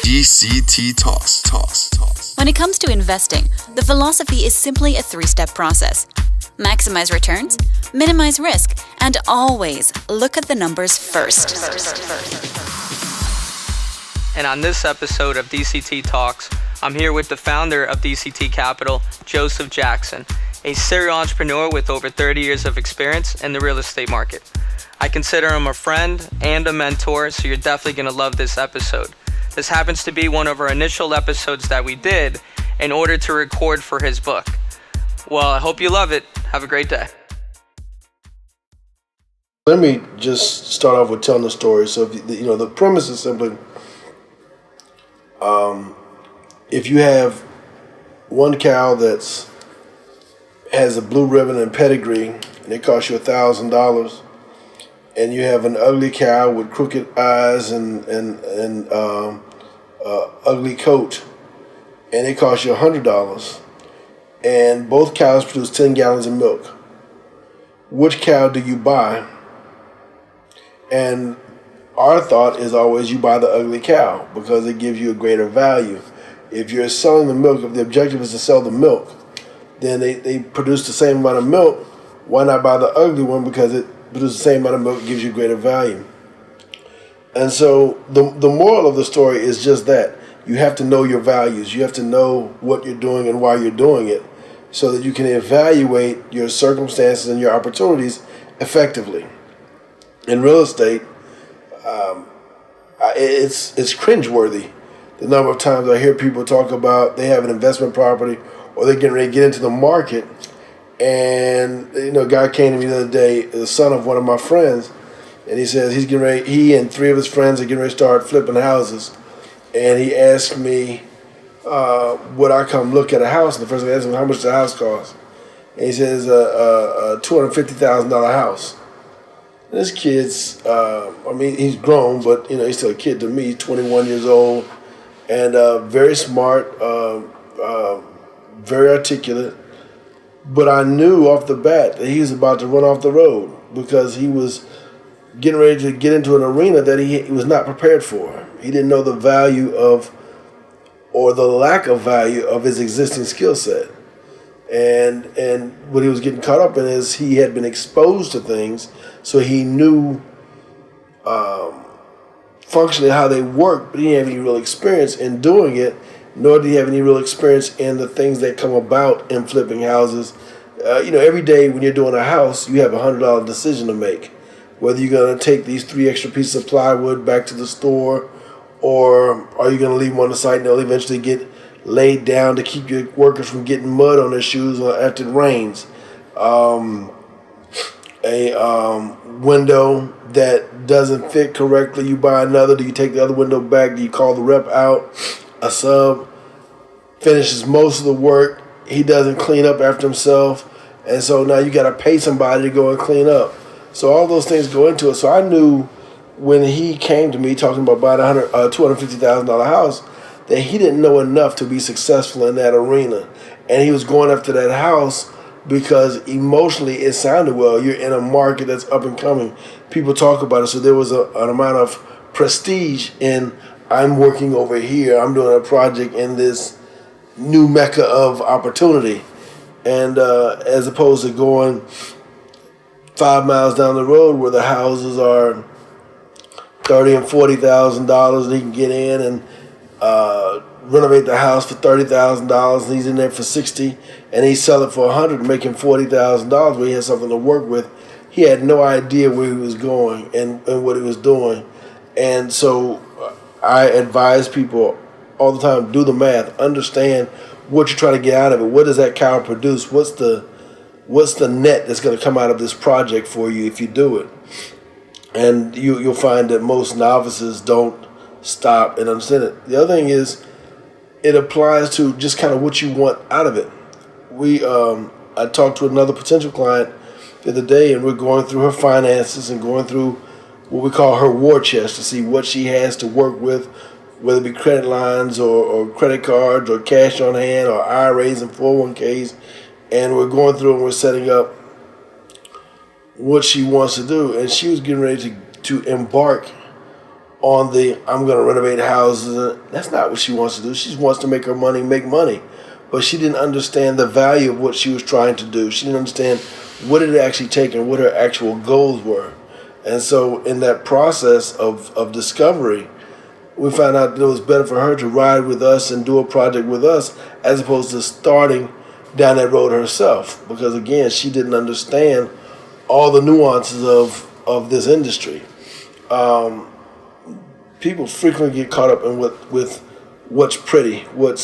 DCT Talks. When it comes to investing, the philosophy is simply a three-step process. Maximize returns, minimize risk, and always look at the numbers first. And on this episode of DCT Talks, I'm here with the founder of DCT Capital, Joseph Jackson, a serial entrepreneur with over 30 years of experience in the real estate market. I consider him a friend and a mentor, so you're definitely going to love this episode. This happens to be one of our initial episodes that we did in order to record for his book. Well, I hope you love it. Have a great day. Let me just start off with telling the story. So, the premise is simply, if you have one cow that's has a blue ribbon and pedigree, and it costs you $1,000, and you have an ugly cow with crooked eyes and ugly coat, and it costs you $100, and both cows produce 10 gallons of milk, which cow do you buy? And our thought is always you buy the ugly cow because it gives you a greater value. If you're selling the milk, if the objective is to sell the milk, then they produce the same amount of milk. Why not buy the ugly one? Because it produces the same amount of milk, gives you greater value. And so the moral of the story is just that. You have to know your values. You have to know what you're doing and why you're doing it so that you can evaluate your circumstances and your opportunities effectively. In real estate, it's cringeworthy the number of times I hear people talk about they have an investment property or they're getting ready to get into the market. And, a guy came to me the other day, the son of one of my friends, and he says he and three of his friends are getting ready to start flipping houses. And he asked me, would I come look at a house? And the first thing I asked him, how much does the house cost? And he says, a $250,000 house. And this kid's, he's grown, but, he's still a kid to me. He's 21 years old and very smart, very articulate. But I knew off the bat that he was about to run off the road because he was getting ready to get into an arena that he was not prepared for. He didn't know the value of, or the lack of value of his existing skill set. And what he was getting caught up in is he had been exposed to things, so he knew functionally how they work, but he didn't have any real experience in doing it, nor did he have any real experience in the things that come about in flipping houses. Every day when you're doing a house, you have a $100 decision to make. Whether you're going to take these 3 extra pieces of plywood back to the store, or are you going to leave them on the site and they'll eventually get laid down to keep your workers from getting mud on their shoes after it rains. A window that doesn't fit correctly, you buy another. Do you take the other window back? Do you call the rep out? A sub finishes most of the work. He doesn't clean up after himself. And so now you got to pay somebody to go and clean up. So all those things go into it. So I knew when he came to me talking about buying a $250,000 house that he didn't know enough to be successful in that arena. And he was going after that house because emotionally it sounded well. You're in a market that's up and coming. People talk about it. So there was an amount of prestige in I'm working over here. I'm doing a project in this new mecca of opportunity. And as opposed to going 5 miles down the road where the houses are $30,000 and $40,000 and he can get in and renovate the house for $30,000 and he's in there for $60,000 and he sell it for $100,000, making $40,000 where he has something to work with. He had no idea where he was going and what he was doing. And so I advise people all the time, do the math, understand what you're trying to get out of it. What does that cow produce? What's the net that's going to come out of this project for you if you do it? And you'll find that most novices don't stop and understand it. The other thing is, it applies to just kind of what you want out of it. I talked to another potential client the other day, and we're going through her finances and going through what we call her war chest to see what she has to work with, whether it be credit lines or credit cards or cash on hand or IRAs and 401ks. And we're going through and we're setting up what she wants to do. And she was getting ready to embark on the I'm going to renovate houses. That's not what she wants to do. She just wants to make her money, make money. But she didn't understand the value of what she was trying to do. She didn't understand what it actually take and what her actual goals were. And so in that process of discovery, we found out that it was better for her to ride with us and do a project with us as opposed to starting down that road herself. Because again, she didn't understand all the nuances of this industry. People frequently get caught up in with what's pretty, what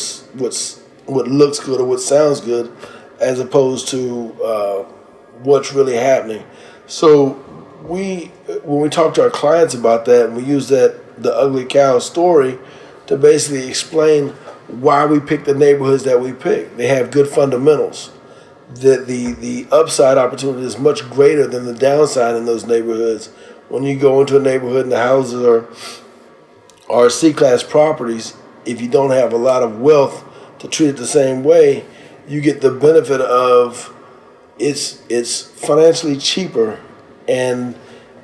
looks good or what sounds good, as opposed to what's really happening. So when we talk to our clients about that, and we use the ugly cow story to basically explain why we pick the neighborhoods that we pick. They have good fundamentals. The upside opportunity is much greater than the downside in those neighborhoods. When you go into a neighborhood and the houses are C-class properties, if you don't have a lot of wealth to treat it the same way, you get the benefit of it's financially cheaper and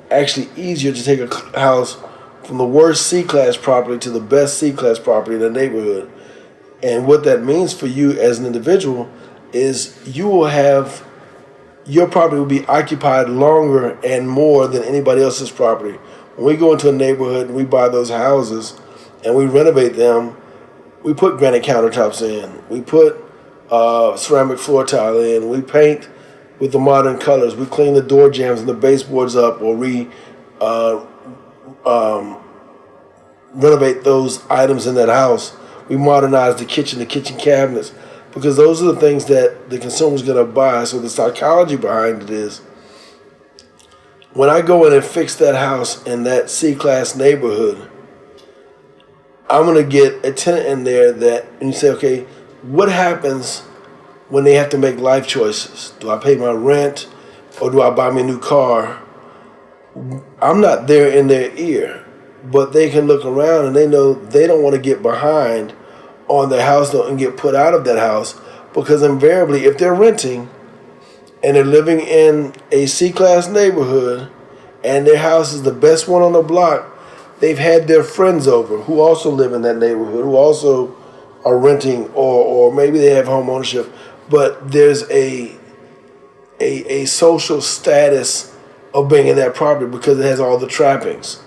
actually easier to take a house from the worst C-class property to the best C-class property in the neighborhood. And what that means for you as an individual is your property will be occupied longer and more than anybody else's property. When we go into a neighborhood and we buy those houses and we renovate them, we put granite countertops in, we put ceramic floor tile in, we paint with the modern colors, we clean the door jambs and the baseboards up, or renovate those items in that house. We modernize the kitchen cabinets, because those are the things that the consumer's going to buy. So the psychology behind it is, when I go in and fix that house in that C-class neighborhood, I'm going to get a tenant in there and you say, okay, what happens when they have to make life choices? Do I pay my rent or do I buy me a new car? I'm not there in their ear, but they can look around and they know they don't want to get behind on their house and get put out of that house, because invariably if they're renting and they're living in a C-class neighborhood and their house is the best one on the block, they've had their friends over who also live in that neighborhood, who also are renting, or maybe they have home ownership, but there's a social status of being in that property because it has all the trappings.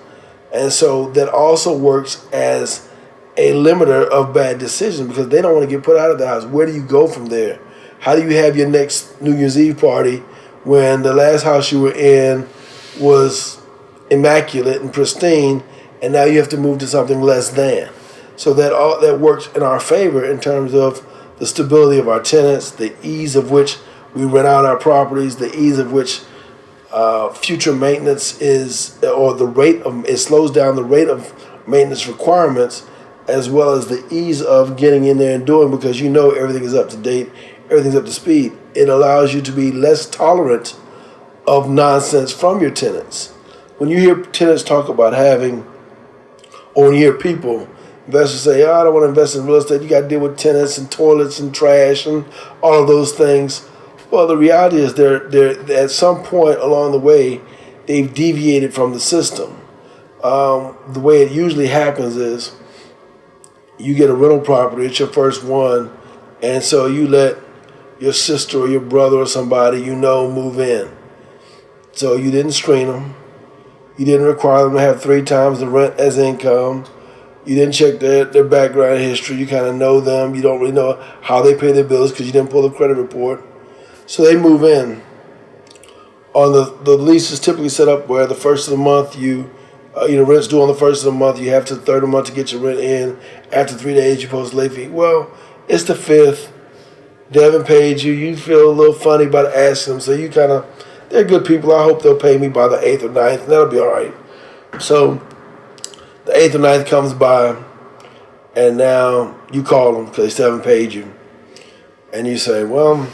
And so that also works as a limiter of bad decisions, because they don't want to get put out of the house. Where do you go from there? How do you have your next New Year's Eve party when the last house you were in was immaculate and pristine, and now you have to move to something less than? So that works in our favor in terms of the stability of our tenants, the ease of which we rent out our properties, the ease of which future maintenance is, or the rate of it slows down the rate of maintenance requirements, as well as the ease of getting in there and doing, because you know everything is up to date, everything's up to speed. It allows you to be less tolerant of nonsense from your tenants. When you hear tenants talk about having, or when you hear people, investors say, oh, I don't want to invest in real estate, you got to deal with tenants and toilets and trash and all of those things. Well, the reality is they're at some point along the way, they've deviated from the system. The way it usually happens is you get a rental property, it's your first one, and so you let your sister or your brother or somebody you know move in. So you didn't screen them. You didn't require them to have 3 times the rent as income. You didn't check their background history. You kind of know them. You don't really know how they pay their bills because you didn't pull the credit report. So they move in. On the lease is typically set up where the first of the month rent's due on the first of the month. You have to the third of the month to get your rent in. After 3 days, you post late fee. Well, it's the 5th. They haven't paid you. You feel a little funny about asking them. So you they're good people. I hope they'll pay me by the 8th or 9th, and that'll be all right. So the 8th or 9th comes by, and now you call them because they still haven't paid you. And you say, well,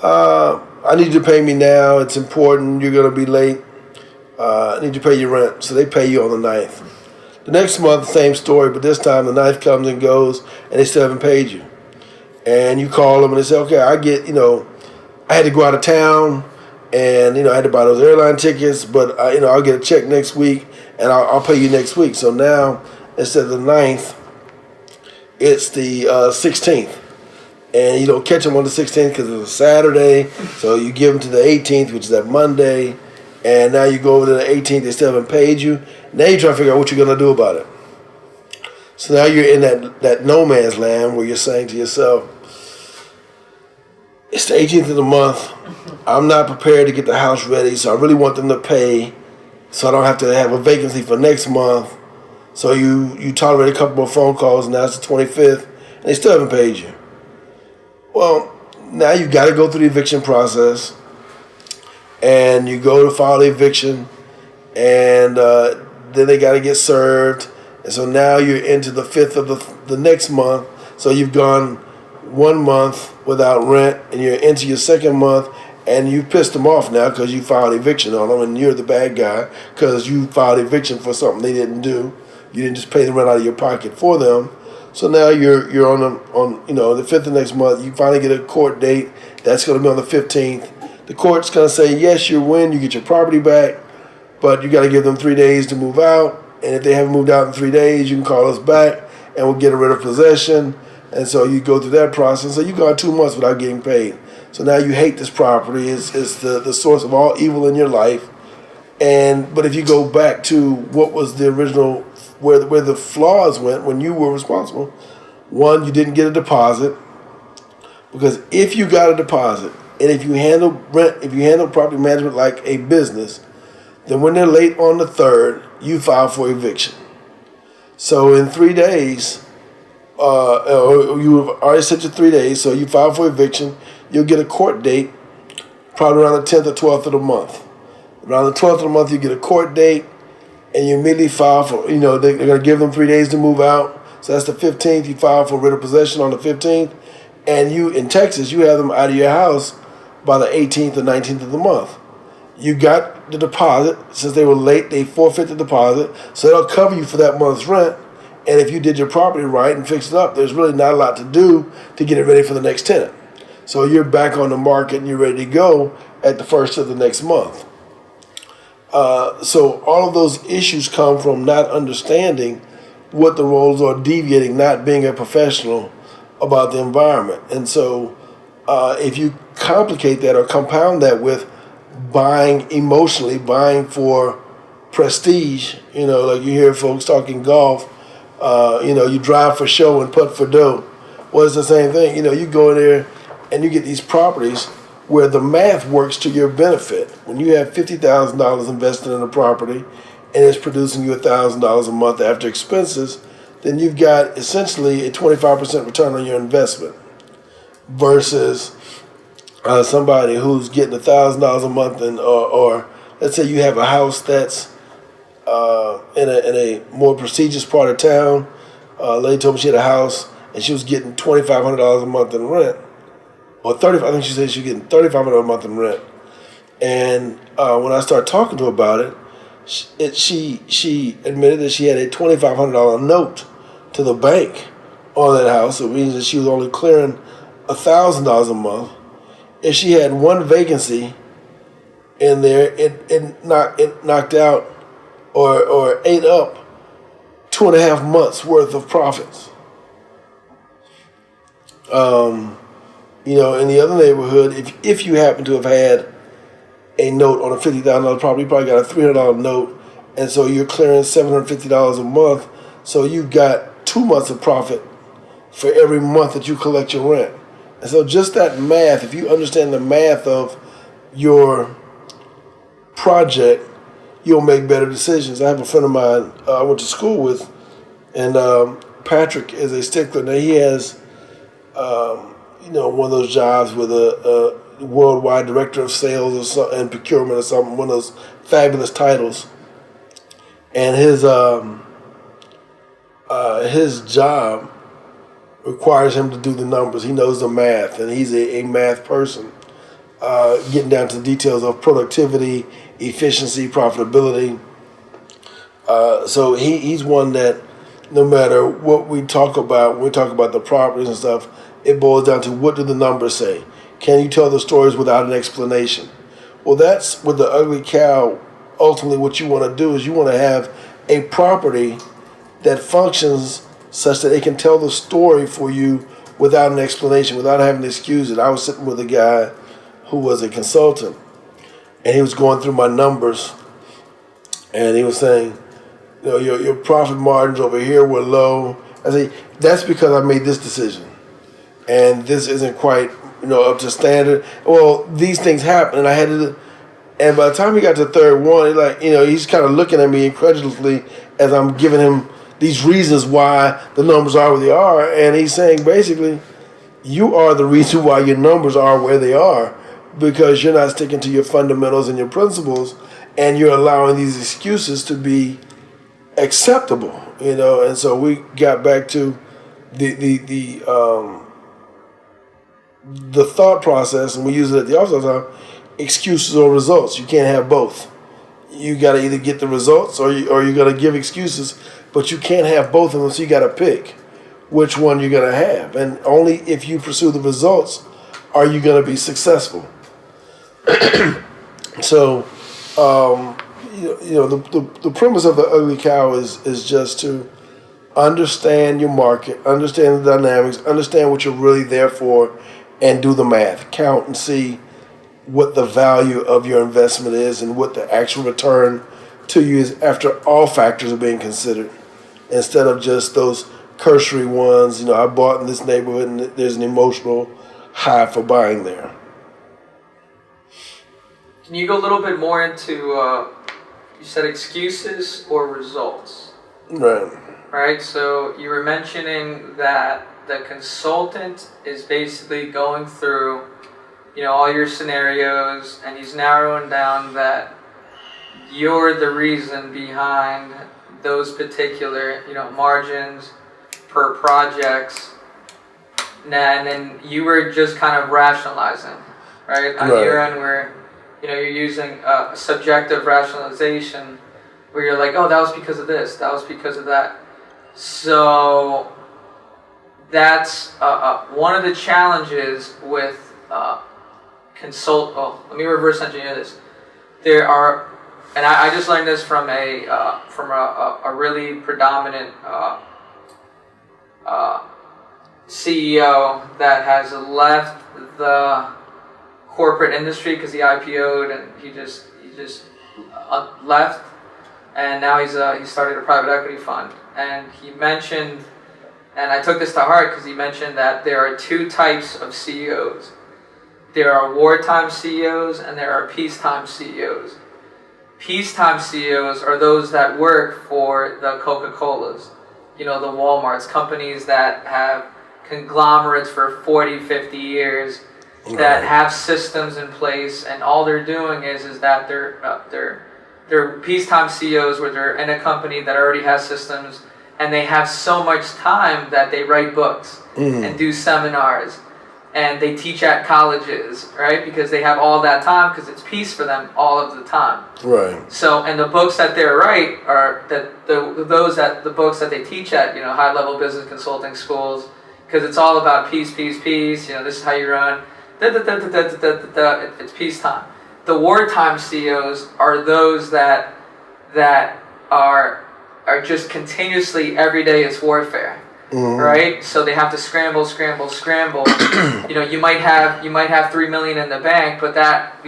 I need you to pay me now. It's important. You're going to be late. I need you to pay your rent. So they pay you on the 9th. The next month, same story, but this time the 9th comes and goes, and they still haven't paid you. And you call them, and they say, okay, I had to go out of town, and, I had to buy those airline tickets, but, I'll get a check next week, and I'll pay you next week. So now, instead of the 9th, it's the 16th. And you don't catch them on the 16th because it's a Saturday. So you give them to the 18th, which is that Monday. And now you go over to the 18th, they still haven't paid you. Now you're trying to figure out what you're going to do about it. So now you're in that no man's land where you're saying to yourself, it's the 18th of the month. I'm not prepared to get the house ready, so I really want them to pay so I don't have to have a vacancy for next month. So you tolerate a couple more phone calls, and now it's the 25th, and they still haven't paid you. Well, now you've got to go through the eviction process, and you go to file the eviction, and then they got to get served. And so now you're into the 5th of the next month, so you've gone 1 month without rent, and you're into your second month, and you pissed them off now because you filed eviction on them, and you're the bad guy because you filed eviction for something they didn't do. You didn't just pay the rent out of your pocket for them. So now you're on the 5th of next month. You finally get a court date. That's going to be on the 15th. The court's going to say, yes, you win. You get your property back, but you got to give them 3 days to move out. And if they haven't moved out in 3 days, you can call us back, and we'll get rid of possession. And so you go through that process. So you got 2 months without getting paid. So now you hate this property. It's the source of all evil in your life. But if you go back to what was the original, where the flaws went when you were responsible, one, you didn't get a deposit. Because if you got a deposit, and if you handle rent, if you handle property management like a business, then when they're late on the 3rd, you file for eviction. So in 3 days, you've already set your 3 days, so you file for eviction. You'll get a court date probably around the 10th or 12th of the month. Around the 12th of the month, you get a court date, and you immediately file for, they're going to give them 3 days to move out. So that's the 15th. You file for writ of possession on the 15th. And you, in Texas, you have them out of your house by the 18th or 19th of the month. You got the deposit. Since they were late, they forfeit the deposit. So they'll cover you for that month's rent. And if you did your property right and fixed it up, there's really not a lot to do to get it ready for the next tenant. So you're back on the market and you're ready to go at the 1st of the next month. So all of those issues come from not understanding what the roles are, deviating, not being a professional about the environment. And so if you complicate that or compound that with buying emotionally, buying for prestige, like you hear folks talking golf, you drive for show and putt for dough. Well, it's the same thing. You go in there and you get these properties where the math works to your benefit. When you have $50,000 invested in a property and it's producing you $1,000 a month after expenses, then you've got essentially a 25% return on your investment versus somebody who's getting $1,000 a month, or let's say you have a house that's in a more prestigious part of town. A lady told me she had a house and she was getting $2,500 a month in rent, or I think she said she was getting $3,500 a month in rent. And when I started talking to her about it, she admitted that she had a $2,500 note to the bank on that house. It means that she was only clearing $1,000 a month. If she had one vacancy in there, it knocked out or ate up 2.5 months worth of profits. In the other neighborhood, if you happen to have had a note on a $50,000 property, you probably got a $300 note, and so you're clearing $750 a month. So you've got 2 months of profit for every month that you collect your rent. And so just that math, if you understand the math of your project, you'll make better decisions. I have a friend of mine I went to school with, and Patrick is a stickler. Now he has, one of those jobs with a worldwide director of sales and procurement or something, one of those fabulous titles. And his job requires him to do the numbers. He knows the math, and he's a math person, getting down to the details of productivity, efficiency, profitability. So he's one that no matter what we talk about, when we talk about the properties and stuff, it boils down to what do the numbers say? Can you tell the stories without an explanation? Well, that's with the ugly cow. Ultimately, what you want to do is you want to have a property that functions such that it can tell the story for you without an explanation, without having to excuse it. I was sitting with a guy who was a consultant, and he was going through my numbers, and he was saying, your profit margins over here were low. I say, that's because I made this decision, and this isn't quite, up to standard. Well, these things happen, and I had to. And by the time he got to the third one, he's kind of looking at me incredulously as I'm giving him these reasons why the numbers are where they are, and he's saying basically, you are the reason why your numbers are where they are, because you're not sticking to your fundamentals and your principles, and you're allowing these excuses to be acceptable, And so we got back to the thought process, and we use it at the office all the time. Excuses or results. You can't have both. You got to either get the results or you're going to give excuses, but you can't have both of them, so you got to pick which one you're going to have. And only if you pursue the results are you going to be successful. So, the premise of the ugly cow is just to understand your market, understand the dynamics, understand what you're really there for, and do the math. Count and see what the value of your investment is and what the actual return to you is after all factors are being considered, instead of just those cursory ones. I bought in this neighborhood and there's an emotional high for buying there. Can you go a little bit more into, you said excuses or results? Right. Right, so you were mentioning that the consultant is basically going through all your scenarios, and he's narrowing down that you're the reason behind those particular, margins per projects, and then you were just kind of rationalizing, right? On your end, where, you're using a subjective rationalization, where you're like, oh, that was because of this, that was because of that. So that's one of the challenges with let me reverse engineer this. There are, and I just learned this from a really predominant CEO that has left the corporate industry because he IPO'd and he just left, and now he started a private equity fund. And he mentioned, and I took this to heart because he mentioned that there are two types of CEOs. There are wartime CEOs and there are peacetime CEOs. Peacetime CEOs are those that work for the Coca-Colas, the Walmarts, companies that have conglomerates for 40, 50 years, that have systems in place, and all they're doing is that they're peacetime CEOs where they're in a company that already has systems, and they have so much time that they write books and do seminars. And they teach at colleges, right? Because they have all that time because it's peace for them all of the time. Right. So, and the books that they write are the books that they teach at, high-level business consulting schools, because it's all about peace, peace, peace. This is how you run. It's peacetime. The wartime CEOs are those that are just continuously, every day it's warfare. Right, so they have to scramble. You might have $3 million in the bank, but that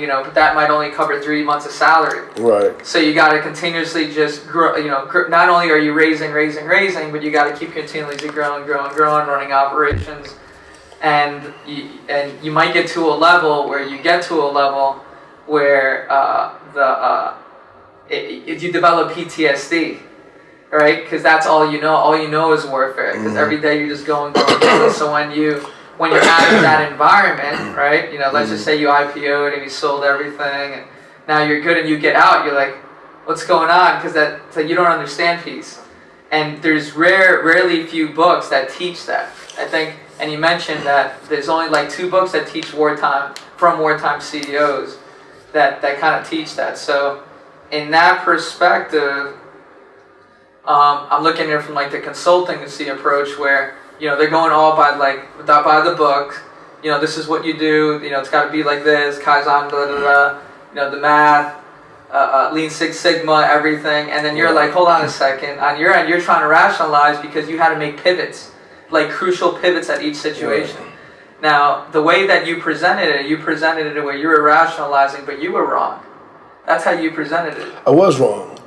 might only cover 3 months of salary. Right. So you got to continuously just grow. Not only are you raising, but you got to keep continuously growing, running operations, and you might get to a level where you develop PTSD. Right, because that's all you know. All you know is warfare. Because every day you're just going. So when you're out of that environment, right? Let's just say you IPO'd and you sold everything, and now you're good, and you get out. You're like, what's going on? Because you don't understand peace. And there's rarely few books that teach that. I think, and you mentioned that there's only like 2 books that teach wartime CEOs that kind of teach that. So in that perspective, I'm looking at it from like the consultancy approach, where they're going all by the book. This is what you do. It's got to be like this, Kaizen, blah blah blah. The math. Lean Six Sigma, everything, and then you're like, hold on a second. On your end, you're trying to rationalize because you had to make pivots, like crucial pivots at each situation. Right. Now, the way that you presented it where you were rationalizing, but you were wrong. That's how you presented it. I was wrong,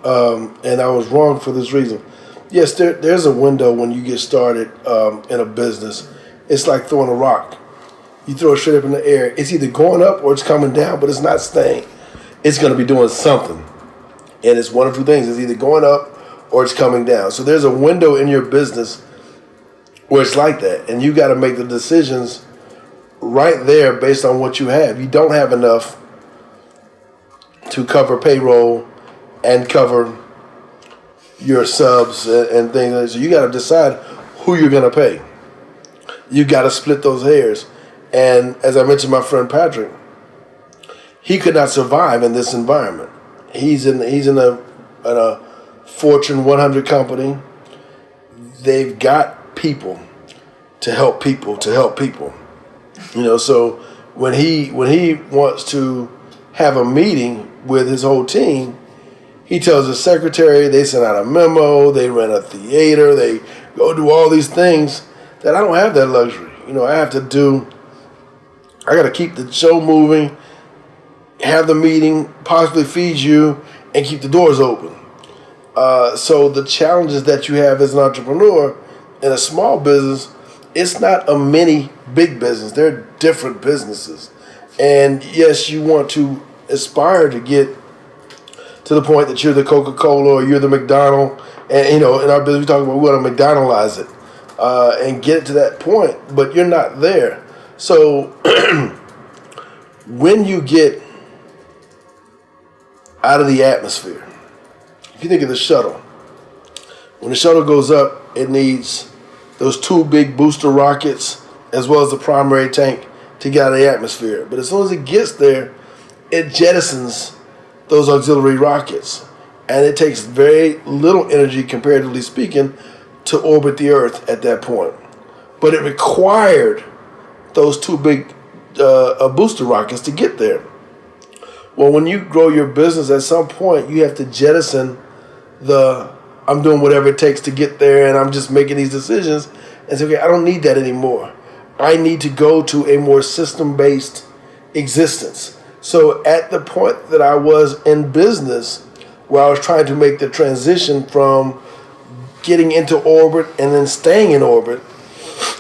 and I was wrong for this reason. Yes, there's a window when you get started in a business. It's like throwing a rock. You throw it straight up in the air. It's either going up or it's coming down, but it's not staying. It's going to be doing something. And it's one of two things. It's either going up or it's coming down. So there's a window in your business where it's like that. And you got to make the decisions right there based on what you have. You don't have enough to cover payroll and cover your subs and things. So you got to decide who you're going to pay. You got to split those hairs. And as I mentioned, my friend Patrick, he could not survive in this environment. He's in a Fortune 100 company. They've got people to help people to help people. So when he wants to have a meeting with his whole team, he tells his secretary, they send out a memo, they rent a theater, they go do all these things that I don't have that luxury. I got to keep the show moving, have the meeting, possibly feed you, and keep the doors open. So the challenges that you have as an entrepreneur in a small business, it's not a mini big business. They're different businesses. And yes, you want to aspire to get to the point that you're the Coca-Cola or you're the McDonald's. And, in our business, we talk about we want to McDonaldize it and get it to that point, but you're not there. So when you get out of the atmosphere, if you think of the shuttle, when the shuttle goes up, it needs those two big booster rockets as well as the primary tank to get out of the atmosphere. But as soon as it gets there, it jettisons those auxiliary rockets. And it takes very little energy, comparatively speaking, to orbit the Earth at that point. But it required those two big booster rockets to get there. Well, when you grow your business, at some point you have to jettison I'm doing whatever it takes to get there and I'm just making these decisions and say, okay, I don't need that anymore. I need to go to a more system-based existence. So at the point that I was in business, where I was trying to make the transition from getting into orbit and then staying in orbit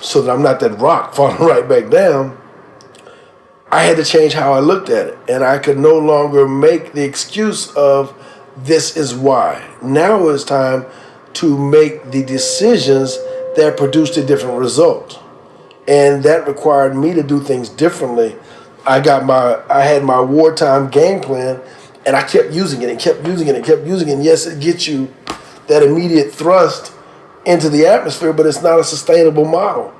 so that I'm not that rock falling right back down, I had to change how I looked at it. And I could no longer make the excuse of this is why. Now it's time to make the decisions that produced a different result. And that required me to do things differently. I had my wartime game plan, and I kept using it and kept using it and kept using it. And yes, it gets you that immediate thrust into the atmosphere, but it's not a sustainable model.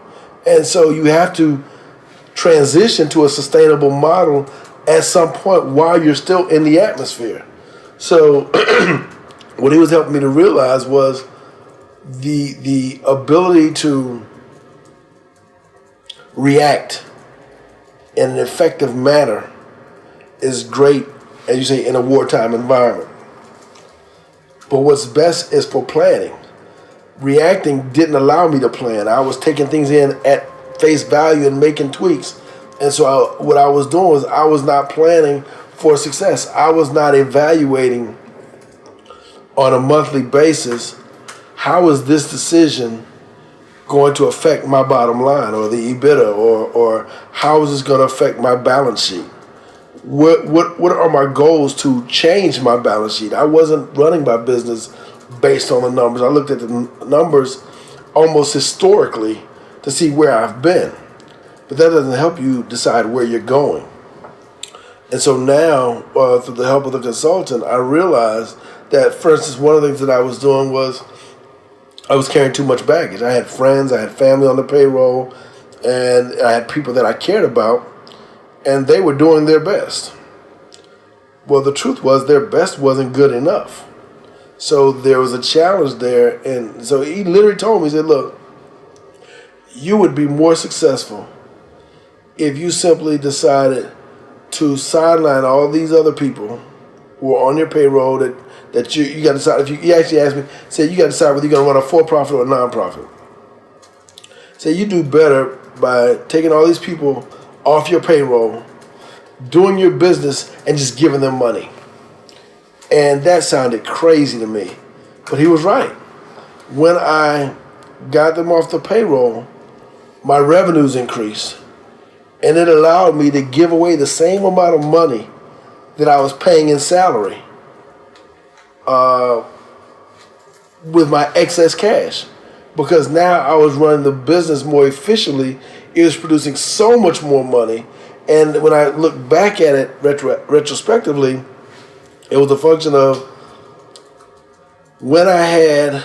And so you have to transition to a sustainable model at some point while you're still in the atmosphere. So what he was helping me to realize was the ability to react in an effective manner is great, as you say, in a wartime environment. But what's best is for planning. Reacting didn't allow me to plan. I was taking things in at face value and making tweaks. And so what I was doing was I was not planning for success. I was not evaluating on a monthly basis, how is this decision going to affect my bottom line or the EBITDA, or how is this going to affect my balance sheet? What are my goals to change my balance sheet? I wasn't running my business based on the numbers. I looked at the numbers almost historically to see where I've been. But that doesn't help you decide where you're going. And so now, through the help of the consultant, I realized that, for instance, one of the things that I was doing was I was carrying too much baggage. I had friends, I had family on the payroll, and I had people that I cared about, and they were doing their best. Well, the truth was their best wasn't good enough. So there was a challenge there, and so he literally told me, he said, look, you would be more successful if you simply decided to sideline all these other people who are on your payroll that you got to decide. If you actually asked me, said you got to decide whether you're going to run a for-profit or a non-profit. Say you do better by taking all these people off your payroll, doing your business, and just giving them money. And that sounded crazy to me. But he was right. When I got them off the payroll, my revenues increased. And it allowed me to give away the same amount of money that I was paying in salary with my excess cash. Because now I was running the business more efficiently. It was producing so much more money. And when I look back at it retrospectively, it was a function of when I had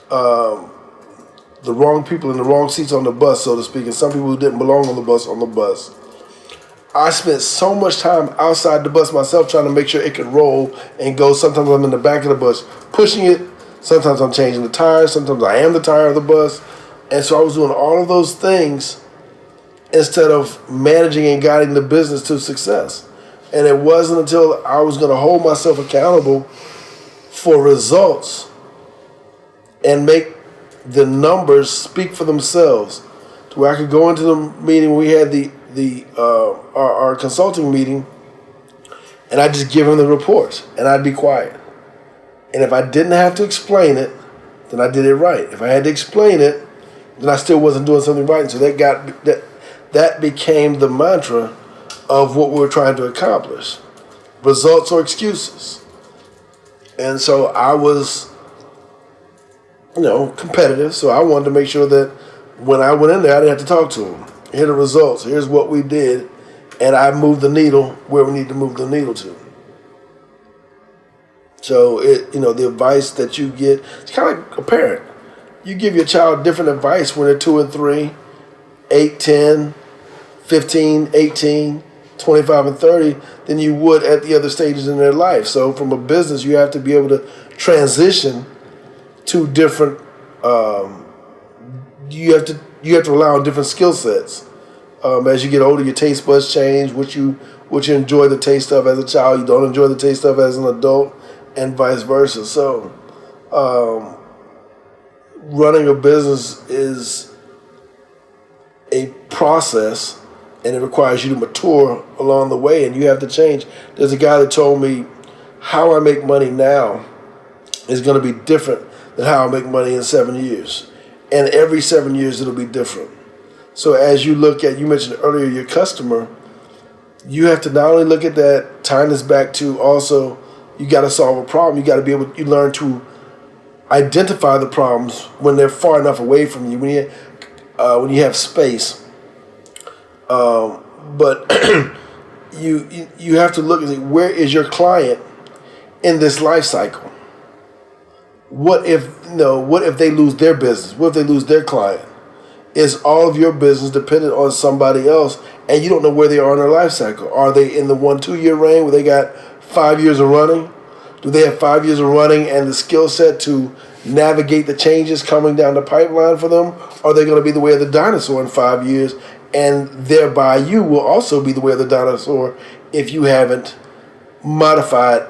the wrong people in the wrong seats on the bus, so to speak, and some people who didn't belong on the bus. I spent so much time outside the bus myself trying to make sure it could roll and go. Sometimes I'm in the back of the bus pushing it. Sometimes I'm changing the tires. Sometimes I am the tire of the bus. And so I was doing all of those things instead of managing and guiding the business to success. And it wasn't until I was going to hold myself accountable for results and make the numbers speak for themselves, to where I could go into the meeting when we had our consulting meeting, and I'd just give them the reports, and I'd be quiet. And if I didn't have to explain it, then I did it right. If I had to explain it, then I still wasn't doing something right. And so that became the mantra of what we were trying to accomplish: results or excuses. And so I was, competitive. So I wanted to make sure that when I went in there, I didn't have to talk to them. Here are the results. Here's what we did. And I moved the needle where we need to move the needle to. So the advice that you get, it's kind of like a parent. You give your child different advice when they're 2 and 3, 8, 10, 15, 18, 25 and 30 than you would at the other stages in their life. So from a business, you have to be able to transition to different. You have to rely on different skill sets. As you get older, your taste buds change. What you enjoy the taste of as a child, you don't enjoy the taste of as an adult, and vice versa. So, running a business is a process, and it requires you to mature along the way, and you have to change. There's a guy that told me how I make money now is going to be different than how I make money in 7 years. And every 7 years it'll be different. So as you look at, you mentioned earlier, your customer, you have to not only look at that, tying this back to also, you got to solve a problem. You got to be able, you learn to identify the problems when they're far enough away from you, when you have space. But you have to look and say, where is your client in this life cycle? What if they lose their business? What if they lose their client? Is all of your business dependent on somebody else, and you don't know where they are in their life cycle? Are they in the 1-2 year range where they got 5 years of running? Do they have 5 years of running and the skill set to navigate the changes coming down the pipeline for them? Or are they going to be the way of the dinosaur in 5 years, and thereby you will also be the way of the dinosaur if you haven't modified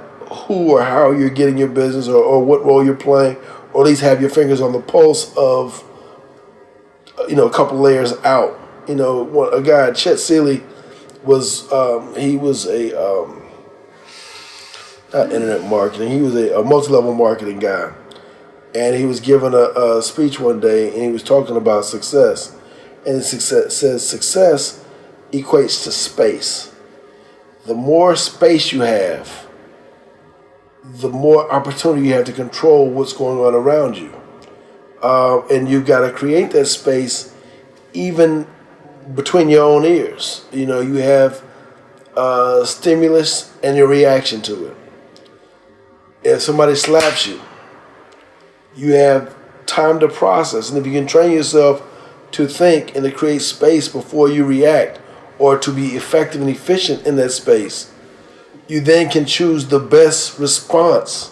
who or how you're getting your business, or what role you're playing, or at least have your fingers on the pulse of, a couple layers out. A guy, Chet Seeley, was he was a not internet marketing. He was a multi-level marketing guy, and he was giving a speech one day, and he was talking about success, and success equates to space. The more space you have, the more opportunity you have to control what's going on around you. And you've got to create that space even between your own ears. You have stimulus and your reaction to it. If somebody slaps you, you have time to process. And if you can train yourself to think and to create space before you react, or to be effective and efficient in that space, you then can choose the best response,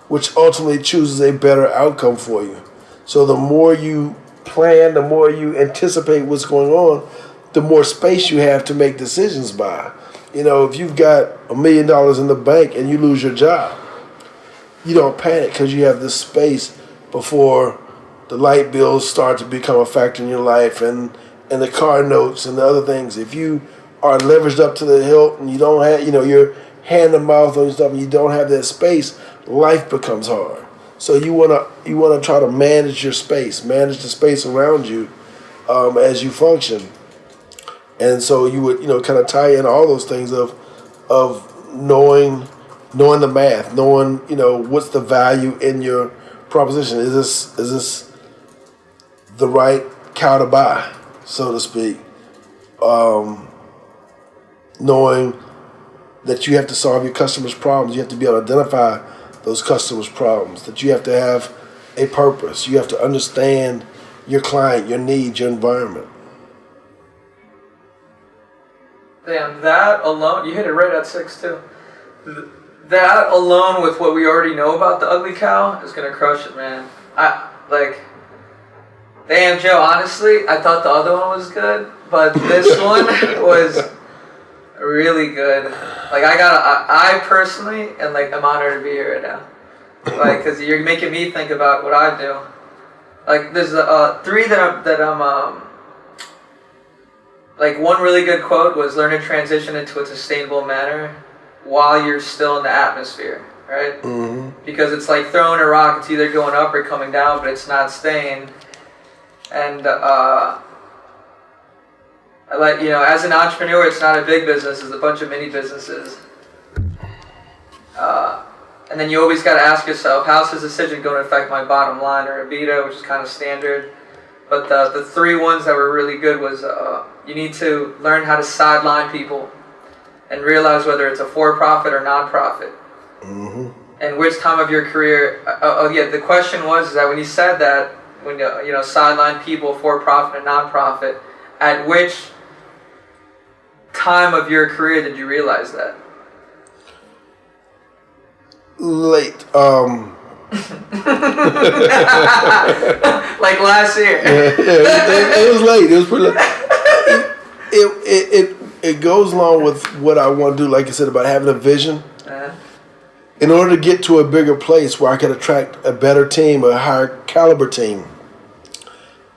which ultimately chooses a better outcome for you. So the more you plan, the more you anticipate what's going on, the more space you have to make decisions by. If you've got $1 million in the bank and you lose your job, you don't panic because you have this space before the light bills start to become a factor in your life and the car notes and the other things. If you are leveraged up to the hilt and you don't have, you're hand to mouth on your stuff and you don't have that space, life becomes hard. So you wanna try to manage your space, manage the space around you as you function. And so you would, kind of tie in all those things of knowing the math, knowing, what's the value in your proposition. Is this the right cow to buy, so to speak? Knowing that you have to solve your customers' problems. You have to be able to identify those customers' problems, that you have to have a purpose. You have to understand your client, your needs, your environment. Damn, that alone, you hit it right at 6 too. That alone with what we already know about the ugly cow is gonna crush it, man. Damn, Joe, honestly, I thought the other one was good, but this one was really good. I personally am I'm honored to be here right now. Cause you're making me think about what I do. There's 3 that I'm one really good quote was learn to transition into a sustainable manner while you're still in the atmosphere, right? Mm-hmm. Because it's like throwing a rock, it's either going up or coming down, but it's not staying. And as an entrepreneur, it's not a big business, it's a bunch of mini businesses. And then you always got to ask yourself, how's this decision going to affect my bottom line or EBITDA, which is kind of standard. But the 3 ones that were really good was you need to learn how to sideline people and realize whether it's a for-profit or non-profit. Mm-hmm. And which time of your career, the question was that when you said that, when you sideline people, for-profit and non-profit, at which time of your career did you realize that? Late. Like last year. It was late. It was pretty late. It goes along with what I want to do, like I said, about having a vision. In order to get to a bigger place where I could attract a better team, a higher caliber team,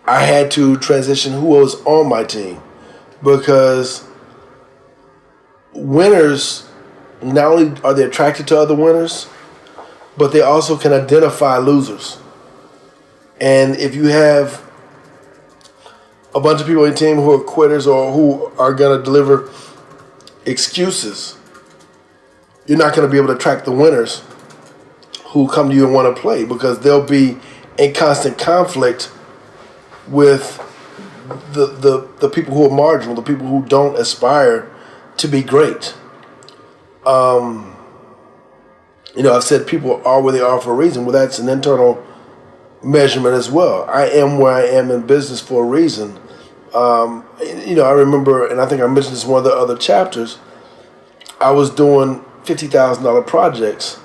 I had to transition who was on my team. Because winners, not only are they attracted to other winners, but they also can identify losers. And if you have a bunch of people on your team who are quitters or who are going to deliver excuses, you're not going to be able to attract the winners who come to you and want to play, because they'll be in constant conflict with the people who are marginal, the people who don't aspire to be great. I've said people are where they are for a reason. Well, that's an internal measurement as well. I am where I am in business for a reason. I remember, and I think I mentioned this in one of the other chapters, I was doing $50,000 projects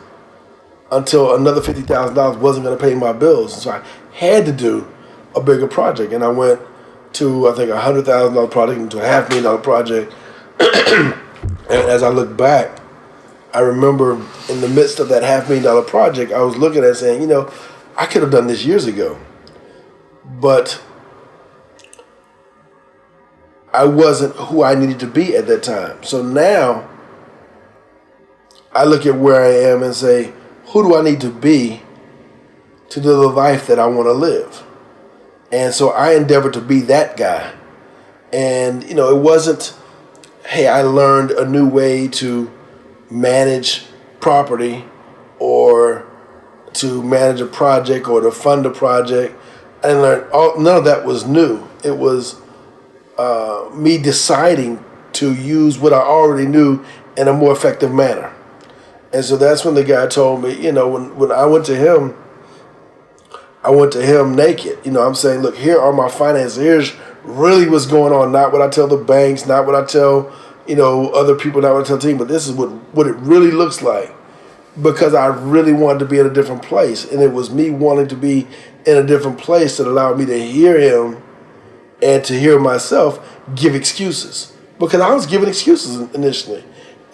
until another $50,000 wasn't going to pay my bills. And so I had to do a bigger project. And I went to, I think, a $100,000 project into a $500,000 project. And as I look back, I remember in the midst of that $500,000 project, I was looking at saying, I could have done this years ago, but I wasn't who I needed to be at that time. So now I look at where I am and say, who do I need to be to live the life that I want to live? And so I endeavored to be that guy. And, it wasn't, hey, I learned a new way to manage property or to manage a project or to fund a project. I didn't learn, none of that was new. It was me deciding to use what I already knew in a more effective manner. And so that's when the guy told me, when I went to him naked. I'm saying, look, here are my finances. Here's really what's going on. Not what I tell the banks, not what I tell, other people, not what I tell the team, but this is what it really looks like. Because I really wanted to be in a different place. And it was me wanting to be in a different place that allowed me to hear him and to hear myself give excuses. Because I was giving excuses initially.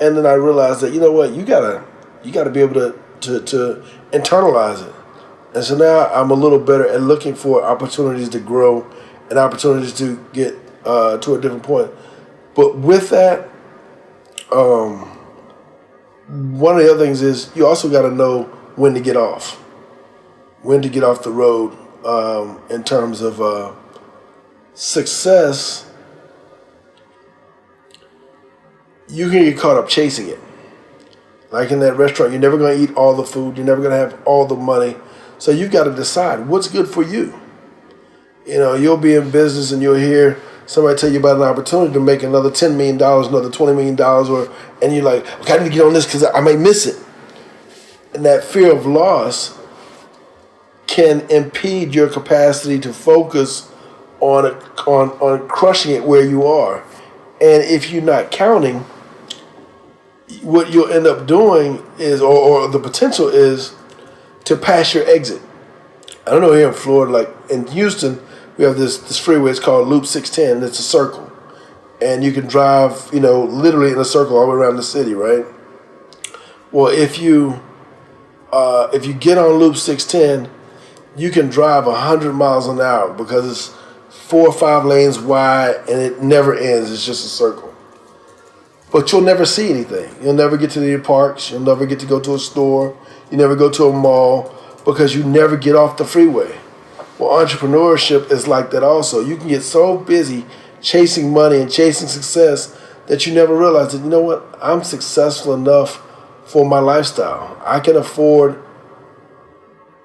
And then I realized that, you know what, you gotta be able to internalize it. And so now I'm a little better at looking for opportunities to grow and opportunities to get to a different point. But with that, one of the other things is you also got to know when to get off the road in terms of success. You can get caught up chasing it. Like in that restaurant, you're never going to eat all the food. You're never going to have all the money. So you've got to decide what's good for you. You know, you'll be in business and you'll hear somebody tell you about an opportunity to make another $10 million, another $20 million, and you're like, okay, I need to get on this because I may miss it. And that fear of loss can impede your capacity to focus on crushing it where you are. And if you're not counting, what you'll end up doing is, or the potential is, to pass your exit. I don't know, here in Florida, like in Houston, we have this freeway. It's called Loop 610. It's a circle, and you can drive, literally in a circle all the way around the city, right? Well, if you get on Loop 610, you can drive 100 miles an hour because it's 4 or 5 lanes wide, and it never ends. It's just a circle. But you'll never see anything. You'll never get to the parks. You'll never get to go to a store. You never go to a mall because you never get off the freeway. Well, entrepreneurship is like that also. You can get so busy chasing money and chasing success that you never realize that, you know what, I'm successful enough for my lifestyle. I can afford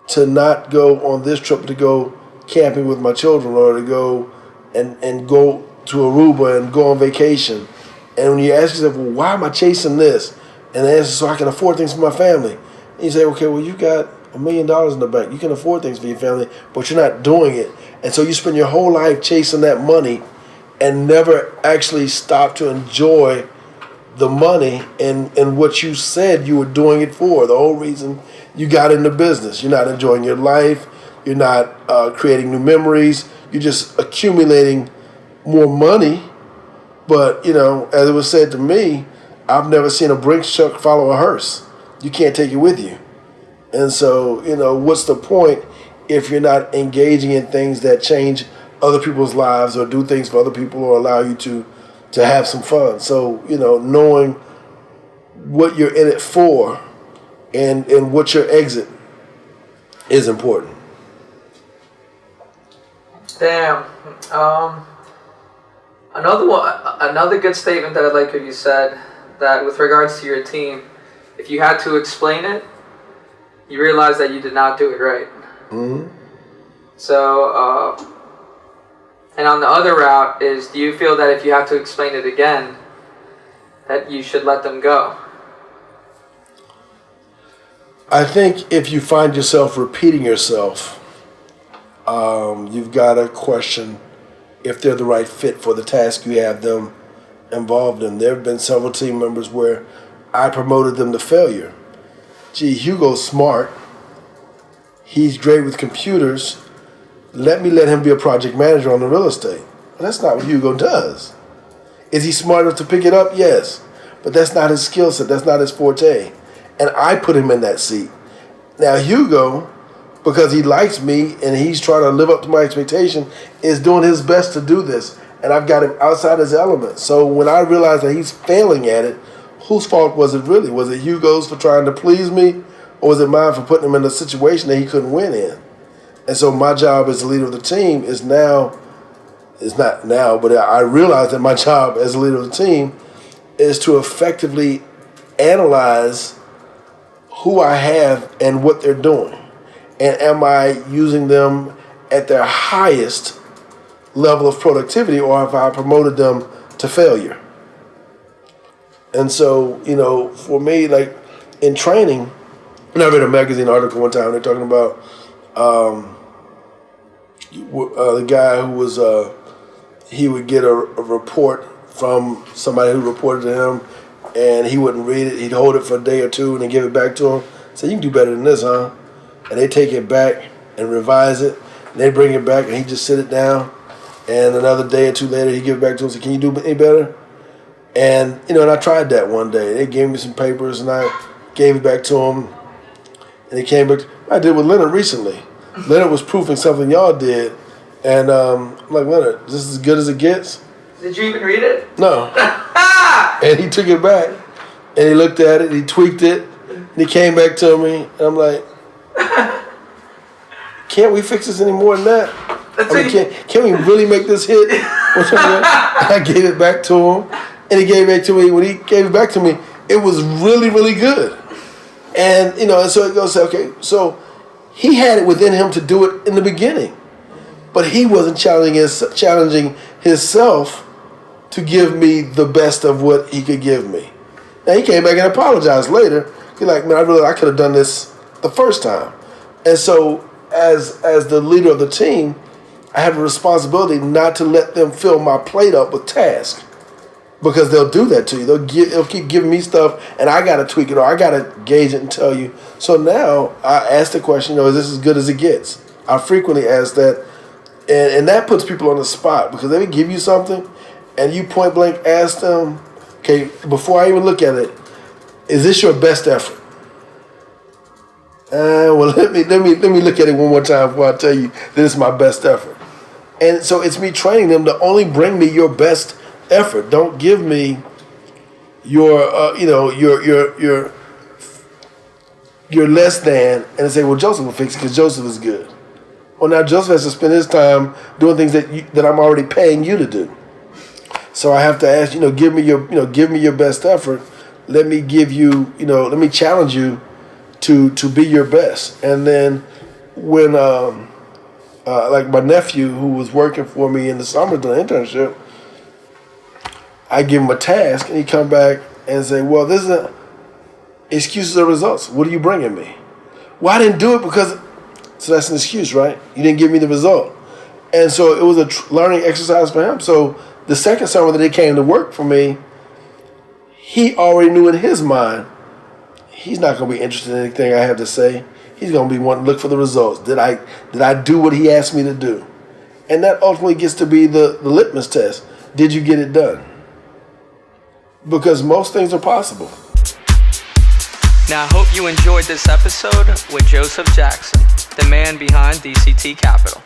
to not go on this trip to go camping with my children or to go and go to Aruba and go on vacation. And when you ask yourself, well, why am I chasing this? And the answer is so I can afford things for my family. And you say, okay, well, you got $1 million in the bank. You can afford things for your family, but you're not doing it. And so you spend your whole life chasing that money and never actually stop to enjoy the money and what you said you were doing it for. The whole reason you got into business. You're not enjoying your life. You're not creating new memories. You're just accumulating more money. But, as it was said to me, I've never seen a Brinks truck follow a hearse. You can't take it with you. And so, what's the point if you're not engaging in things that change other people's lives or do things for other people or allow you to have some fun? So, knowing what you're in it for and what your exit is important. Damn. Another good statement that I like what you said, that with regards to your team, if you had to explain it, you realize that you did not do it right. Mm-hmm. So, and on the other route is, do you feel that if you have to explain it again, that you should let them go? I think if you find yourself repeating yourself, you've got to question if they're the right fit for the task you have them involved in. There have been several team members where I promoted them to failure. Gee, Hugo's smart. He's great with computers. Let him be a project manager on the real estate. Well, that's not what Hugo does. Is he smart enough to pick it up? Yes. But that's not his skill set. That's not his forte. And I put him in that seat. Now, Hugo, because he likes me and he's trying to live up to my expectation, is doing his best to do this. And I've got him outside his element. So when I realized that he's failing at it, whose fault was it really? Was it Hugo's for trying to please me? Or was it mine for putting him in a situation that he couldn't win in? And so my job as the leader of the team is not now, but I realize that my job as the leader of the team is to effectively analyze who I have and what they're doing. And am I using them at their highest level of productivity, or have I promoted them to failure? And so, for me, like in training, I read a magazine article one time, they're talking about the guy who was, he would get a report from somebody who reported to him, and he wouldn't read it. He'd hold it for a day or two and then give it back to him. Say, you can do better than this, huh? And they take it back and revise it, and they bring it back, and he just sit it down, and another day or two later, he give it back to him and say, can you do any better? And, and I tried that one day. They gave me some papers, and I gave it back to them. And he came back. I did with Leonard recently. Leonard was proofing something y'all did. And I'm like, Leonard, is this as good as it gets? Did you even read it? No. And he took it back. And he looked at it. He tweaked it. And he came back to me. And I'm like, can't we fix this any more than that? Can we really make this hit? I gave it back to him. And he gave it back to me. When he gave it back to me, it was really, really good. And, and so it goes, okay, so he had it within him to do it in the beginning. But he wasn't challenging himself to give me the best of what he could give me. Now, he came back and apologized later. He's like, man, I could have done this the first time. And so as the leader of the team, I have a responsibility not to let them fill my plate up with tasks. Because they'll do that to you. They'll keep giving me stuff, and I got to tweak it, or I got to gauge it and tell you. So now I ask the question, is this as good as it gets? I frequently ask that, and that puts people on the spot, because they give you something, and you point blank ask them, okay, before I even look at it, is this your best effort? Well, let me look at it one more time before I tell you this is my best effort. And so it's me training them to only bring me your best effort. Don't give me your less than and say, well, Joseph will fix it because Joseph is good. Well, now Joseph has to spend his time doing things that I'm already paying you to do. So I have to ask, give me your best effort. Let me give you, let me challenge you to be your best. And then when like my nephew who was working for me in the summer doing internship, I give him a task, and he come back and say, well, this isn't excuses or results. What are you bringing me? Well, I didn't do it because... So that's an excuse, right? You didn't give me the result. And so it was a learning exercise for him. So the second summer that he came to work for me, he already knew in his mind, he's not going to be interested in anything I have to say. He's going to be wanting to look for the results. Did I do what he asked me to do? And that ultimately gets to be the litmus test. Did you get it done? Because most things are possible. Now, I hope you enjoyed this episode with Joseph Jackson, the man behind DCT Capital.